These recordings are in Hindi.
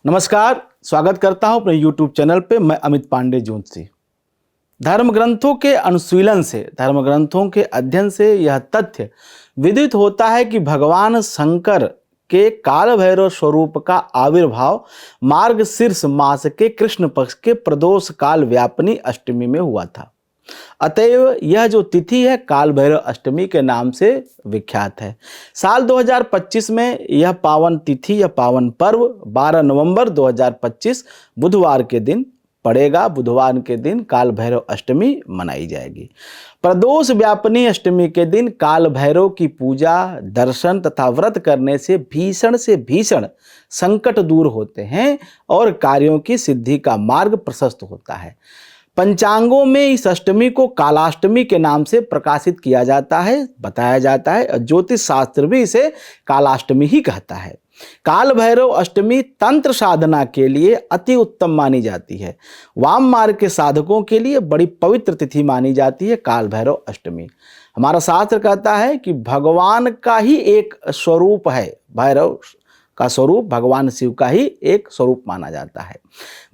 नमस्कार, स्वागत करता हूं अपने YouTube चैनल पे। मैं अमित पांडे जोशी। धर्म ग्रंथों के अनुशीलन से, धर्म ग्रंथों के अध्ययन से यह तथ्य विदित होता है कि भगवान शंकर के काल भैरव स्वरूप का आविर्भाव मार्गशीर्ष मास के कृष्ण पक्ष के प्रदोष काल व्यापिनी अष्टमी में हुआ था। अतएव यह जो तिथि है काल भैरव अष्टमी के नाम से विख्यात है। साल 2025 में यह पावन तिथि या पावन पर्व 12 नवंबर 2025 बुधवार के दिन पड़ेगा। बुधवार के दिन काल भैरव अष्टमी मनाई जाएगी। प्रदोष व्यापिनी अष्टमी के दिन काल भैरव की पूजा, दर्शन तथा व्रत करने से भीषण संकट दूर होते हैं और कार्यों की सिद्धि का मार्ग प्रशस्त होता है। पंचांगों में इस अष्टमी को कालाष्टमी के नाम से प्रकाशित किया जाता है, बताया जाता है। ज्योतिष शास्त्र भी इसे कालाष्टमी ही कहता है। काल भैरव अष्टमी तंत्र साधना के लिए अति उत्तम मानी जाती है। वाम मार्ग के साधकों के लिए बड़ी पवित्र तिथि मानी जाती है काल भैरव अष्टमी। हमारा शास्त्र कहता है कि भगवान का ही एक स्वरूप है, भैरव का स्वरूप भगवान शिव का ही एक स्वरूप माना जाता है।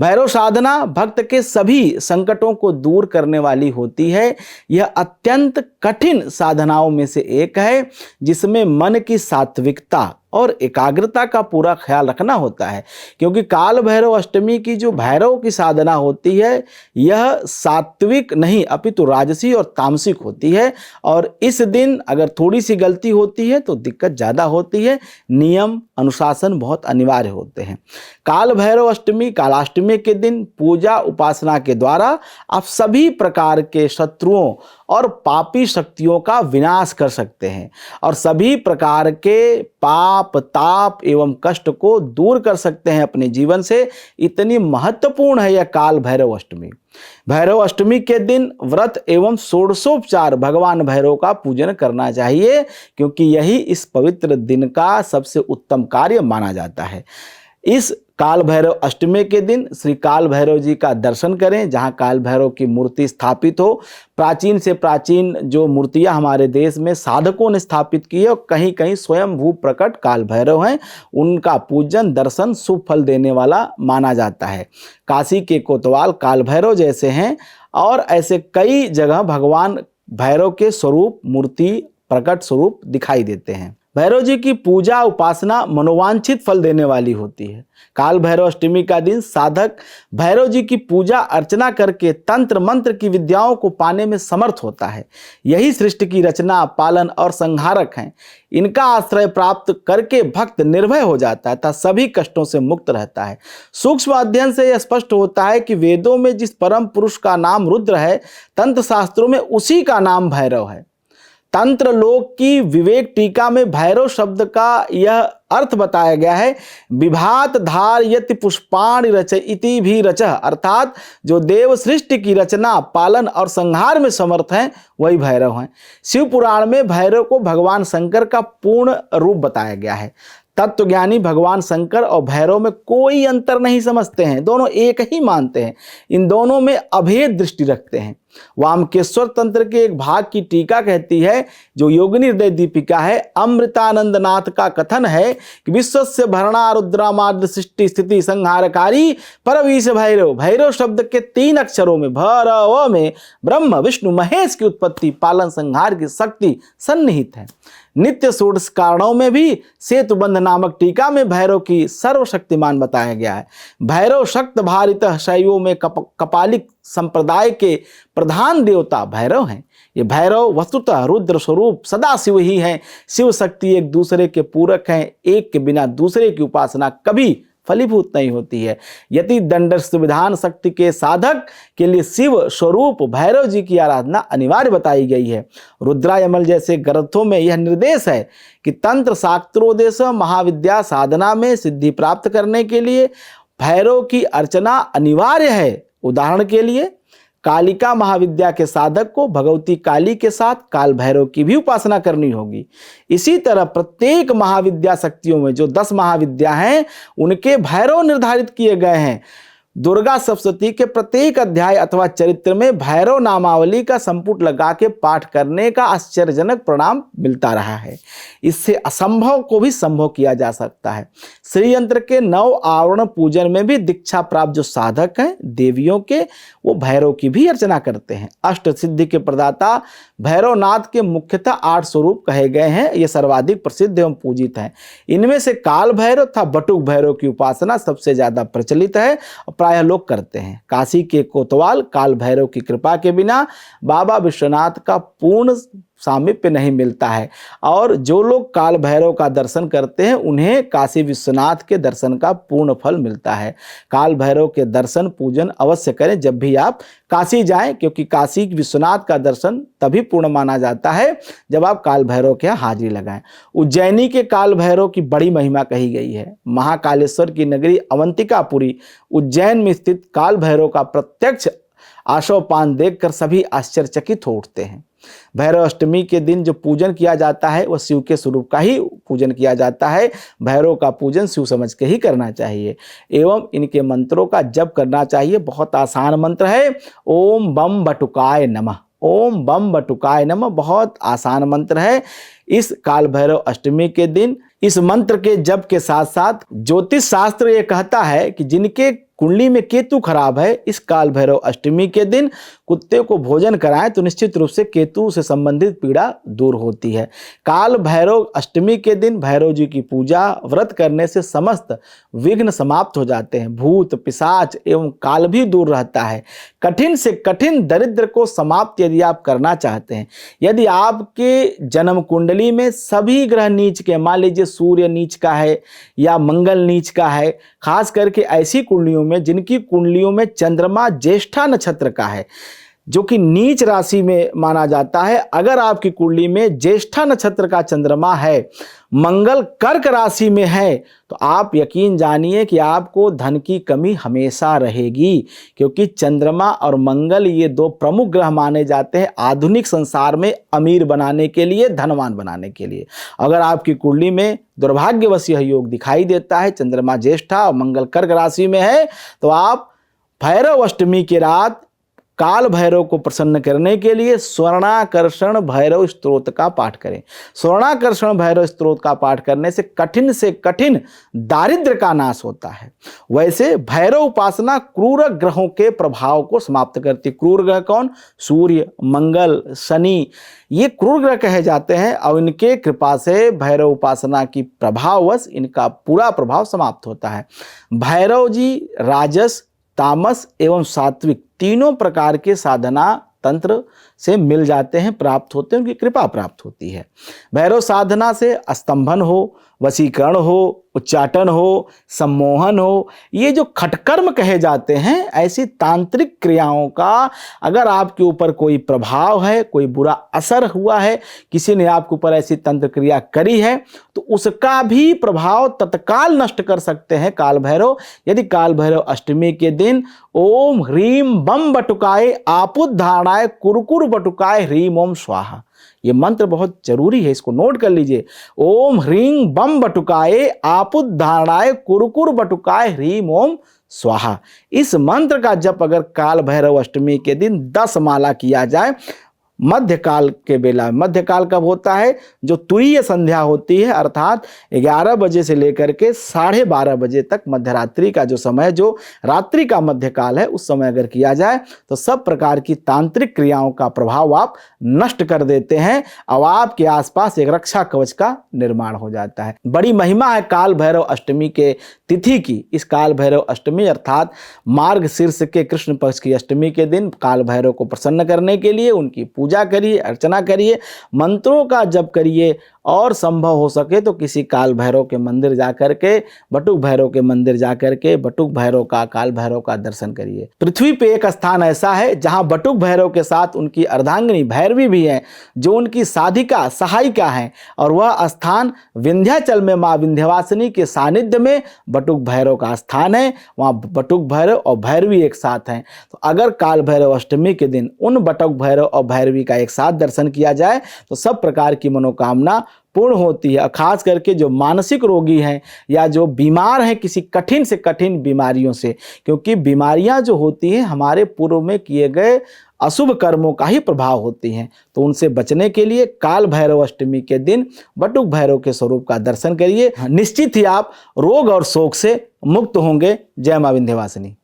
भैरव साधना भक्त के सभी संकटों को दूर करने वाली होती है। यह अत्यंत कठिन साधनाओं में से एक है जिसमें मन की सात्विकता और एकाग्रता का पूरा ख्याल रखना होता है, क्योंकि काल भैरव अष्टमी की जो भैरव की साधना होती है यह सात्विक नहीं अपितु राजसी और तामसिक होती है। और इस दिन अगर थोड़ी सी गलती होती है तो दिक्कत ज़्यादा होती है। नियम अनुशासन बहुत अनिवार्य होते हैं। काल भैरव अष्टमी कालाष्टमी के दिन पूजा उपासना के द्वारा आप सभी प्रकार के शत्रुओं और पापी शक्तियों का विनाश कर सकते हैं और सभी प्रकार के पाप ताप एवं कष्ट को दूर कर सकते हैं अपने जीवन से। इतनी महत्वपूर्ण है यह काल भैरव अष्टमी। भैरव अष्टमी के दिन व्रत एवं षोडशोपचार भगवान भैरव का पूजन करना चाहिए, क्योंकि यही इस पवित्र दिन का सबसे उत्तम कार्य माना जाता है। इस काल भैरव अष्टमी के दिन श्री काल भैरव जी का दर्शन करें, जहां काल भैरव की मूर्ति स्थापित हो। प्राचीन से प्राचीन जो मूर्तियां हमारे देश में साधकों ने स्थापित की है और कहीं कहीं स्वयं भू प्रकट काल भैरव हैं, उनका पूजन दर्शन शुभ फल देने वाला माना जाता है। काशी के कोतवाल काल भैरव जैसे हैं और ऐसे कई जगह भगवान भैरव के स्वरूप मूर्ति प्रकट स्वरूप दिखाई देते हैं। भैरव जी की पूजा उपासना मनोवांछित फल देने वाली होती है। काल भैरव अष्टमी का दिन साधक भैरव जी की पूजा अर्चना करके तंत्र मंत्र की विद्याओं को पाने में समर्थ होता है। यही सृष्टि की रचना पालन और संहारक हैं। इनका आश्रय प्राप्त करके भक्त निर्भय हो जाता है तथा सभी कष्टों से मुक्त रहता है। सूक्ष्म अध्ययन से यह स्पष्ट होता है कि वेदों में जिस परम पुरुष का नाम रुद्र है, तंत्र शास्त्रों में उसी का नाम भैरव है। तंत्र लोक की विवेक टीका में भैरव शब्द का यह अर्थ बताया गया है, विभात धार यति पुष्पाणि रच इति भी रच, अर्थात जो देव सृष्टि की रचना पालन और संहार में समर्थ हैं वही भैरव हैं। शिव पुराण में भैरव को भगवान शंकर का पूर्ण रूप बताया गया है। तत्वज्ञानी भगवान शंकर और भैरव में कोई अंतर नहीं समझते हैं, दोनों एक ही मानते हैं। इन दोनों में अभेद दृष्टि रखते हैं। वामकेश्वर तंत्र के एक भाग की टीका कहती है, जो योगिनी हृदय दीपिका है, अमृतानंद नाथ का कथन है कि विश्वस्य भरणा रुद्रामाद्य सृष्टि स्थिति संहारकारी परवीश भैरव। भैरव शब्द के 3 अक्षरों में भैरव में ब्रह्म विष्णु महेश की उत्पत्ति पालन संहार की शक्ति सन्निहित है। नित्य षोडश कारणों में भी सेतुबंध नामक टीका में भैरव की सर्वशक्तिमान बताया गया है। भैरव शक्त भारित शैवों में कपालिक संप्रदाय के प्रधान देवता भैरव हैं। ये भैरव वस्तुतः रुद्र स्वरूप सदा शिव ही हैं। शिव शक्ति एक दूसरे के पूरक हैं, एक के बिना दूसरे की उपासना कभी फलीभूत नहीं होती है। यति दंड विधान शक्ति के साधक के लिए शिव स्वरूप भैरव जी की आराधना अनिवार्य बताई गई है। रुद्रायमल जैसे ग्रंथों में यह निर्देश है कि तंत्र शास्त्रोदेश महाविद्या साधना में सिद्धि प्राप्त करने के लिए भैरव की अर्चना अनिवार्य है। उदाहरण के लिए कालिका महाविद्या के साधक को भगवती काली के साथ काल भैरव की भी उपासना करनी होगी। इसी तरह प्रत्येक महाविद्या शक्तियों में जो 10 महाविद्या हैं उनके भैरव निर्धारित किए गए हैं। दुर्गा सप्तशती के प्रत्येक अध्याय अथवा चरित्र में भैरव नामावली का संपुट लगा के पाठ करने का आश्चर्यजनक परिणाम मिलता रहा है। इससे असंभव को भी संभव किया जा सकता है। श्री यंत्र के 9 आवरण पूजन में भी दीक्षा प्राप्त जो साधक हैं देवियों के, वो भैरव की भी अर्चना करते हैं। अष्ट सिद्धि के प्रदाता भैरवनाथ के मुख्यतः 8 स्वरूप कहे गए हैं। ये सर्वाधिक प्रसिद्ध एवं पूजित हैं। इनमें से काल भैरव तथा बटुक भैरव की उपासना सबसे ज्यादा प्रचलित है और प्रायः लोग करते हैं। काशी के कोतवाल काल भैरव की कृपा के बिना बाबा विश्वनाथ का पूर्ण सामीप्य नहीं मिलता है, और जो लोग काल भैरव का दर्शन करते हैं उन्हें काशी विश्वनाथ के दर्शन का पूर्ण फल मिलता है। काल भैरव के दर्शन पूजन अवश्य करें जब भी आप काशी जाएं, क्योंकि काशी विश्वनाथ का दर्शन तभी पूर्ण माना जाता है जब आप काल भैरव के यहाँ हाजिरी लगाएं। उज्जैनी के काल भैरव की बड़ी महिमा कही गई है। महाकालेश्वर की नगरी अवंतिकापुरी उज्जैन में स्थित काल भैरव का प्रत्यक्ष आशोपान देखकर सभी आश्चर्यचकित हो उठते हैं। भैरव अष्टमी के दिन जो पूजन किया जाता है वह शिव के स्वरूप का ही पूजन किया जाता है। भैरव का पूजन शिव समझ के ही करना चाहिए एवं इनके मंत्रों का जप करना चाहिए। बहुत आसान मंत्र है, ओम बम बटुकाय नमः। ओम बम बटुकाय नमः बहुत आसान मंत्र है। इस काल भैरव अष्टमी के दिन इस मंत्र के जप के साथ साथ ज्योतिष शास्त्र ये कहता है कि जिनके कुंडली में केतु खराब है, इस काल भैरव अष्टमी के दिन कुत्ते को भोजन कराएं तो निश्चित रूप से केतु से संबंधित पीड़ा दूर होती है। काल भैरव अष्टमी के दिन भैरव जी की पूजा व्रत करने से समस्त विघ्न समाप्त हो जाते हैं। भूत पिशाच एवं काल भी दूर रहता है। कठिन से कठिन दरिद्र को समाप्त यदि आप करना चाहते हैं, यदि आपके जन्म कुंडली में सभी ग्रह नीच के, मान लीजिए सूर्य नीच का है या मंगल नीच का है, खास करके ऐसी कुंडलियों में जिनकी कुंडलियों में चंद्रमा ज्येष्ठा नक्षत्र का है जो कि नीच राशि में माना जाता है। अगर आपकी कुंडली में ज्येष्ठा नक्षत्र का चंद्रमा है, मंगल कर्क राशि में है, तो आप यकीन जानिए कि आपको धन की कमी हमेशा रहेगी, क्योंकि चंद्रमा और मंगल ये 2 प्रमुख ग्रह माने जाते हैं आधुनिक संसार में अमीर बनाने के लिए, धनवान बनाने के लिए। अगर आपकी कुंडली में दुर्भाग्यवश यह योग दिखाई देता है, चंद्रमा ज्येष्ठा और मंगल कर्क राशि में है, तो आप भैरव अष्टमी की रात काल भैरव को प्रसन्न करने के लिए स्वर्णाकर्षण भैरव स्तोत्र का पाठ करें। स्वर्णाकर्षण भैरव स्तोत्र का पाठ करने से कठिन दारिद्र्य का नाश होता है। वैसे भैरव उपासना क्रूर ग्रहों के प्रभाव को समाप्त करती। क्रूर ग्रह कौन? सूर्य, मंगल, शनि, ये क्रूर ग्रह कहे जाते हैं और इनके कृपा से भैरव उपासना की प्रभाववश इनका पूरा प्रभाव समाप्त होता है। भैरव जी राजस, तामस एवं सात्विक तीनों प्रकार के साधना तंत्र से मिल जाते हैं, प्राप्त होते हैं, उनकी कृपा प्राप्त होती है। भैरव साधना से स्तंभन हो, वशीकरण हो, उच्चाटन हो, सम्मोहन हो, ये जो खटकर्म कहे जाते हैं, ऐसी तांत्रिक क्रियाओं का अगर आपके ऊपर कोई प्रभाव है, कोई बुरा असर हुआ है, किसी ने आपके ऊपर ऐसी तंत्र क्रिया करी है, तो उसका भी प्रभाव तत्काल नष्ट कर सकते हैं काल भैरव। यदि काल भैरव अष्टमी के दिन ओम ह्रीम बम बटुकाय आपुद्धारणाय कुरकुर बटुकाय ह्रीम ओम स्वाहा, ये मंत्र बहुत जरूरी है, इसको नोट कर लीजिए। ओम ह्रीं बम बटुकाय आपुद्धारणाय कुरकुर बटुकाय ह्रीम ओम स्वाहा। इस मंत्र का जप अगर काल भैरव अष्टमी के दिन 10 माला किया जाए, मध्यकाल के बेला, मध्यकाल कब होता है? जो तुरीय संध्या होती है, अर्थात 11 बजे से लेकर के 12:30 बजे तक मध्यरात्रि का जो समय, जो रात्रि का मध्यकाल है, उस समय अगर किया जाए तो सब प्रकार की तांत्रिक क्रियाओं का प्रभाव आप नष्ट कर देते हैं और आपके आसपास एक रक्षा कवच का निर्माण हो जाता है। बड़ी महिमा है काल भैरव अष्टमी के तिथि की। इस काल भैरव अष्टमी अर्थात मार्ग शीर्ष के कृष्ण पक्ष की अष्टमी के दिन काल भैरव को प्रसन्न करने के लिए उनकी पूजा करिए, अर्चना करिए, मंत्रों का जप करिए और संभव हो सके तो किसी काल भैरव के मंदिर जाकर के, बटुक भैरव के मंदिर जाकर के बटुक भैरव का, काल भैरव का दर्शन करिए। पृथ्वी पे एक स्थान ऐसा है जहां बटुक भैरव के साथ उनकी अर्धांगिनी भैरवी भी है, जो उनकी साधिका, सहायिका हैं, और वह स्थान विंध्याचल में माँ विंध्यवासिनी के सानिध्य में बटुक भैरव का स्थान है। वहाँ बटुक भैरव और भैरवी एक साथ हैं। तो अगर काल भैरव अष्टमी के दिन उन बटुक भैरव और भैरवी का एक साथ दर्शन किया जाए तो सब प्रकार की मनोकामना पूर्ण होती है। खास करके जो मानसिक रोगी हैं या जो बीमार हैं किसी कठिन से कठिन बीमारियों से, क्योंकि बीमारियां जो होती हैं हमारे पूर्व में किए गए अशुभ कर्मों का ही प्रभाव होती हैं। तो उनसे बचने के लिए काल भैरव अष्टमी के दिन बटुक भैरव के स्वरूप का दर्शन करिए। निश्चित ही आप रोग और शोक से मुक्त होंगे। जय मां विंध्यवासिनी।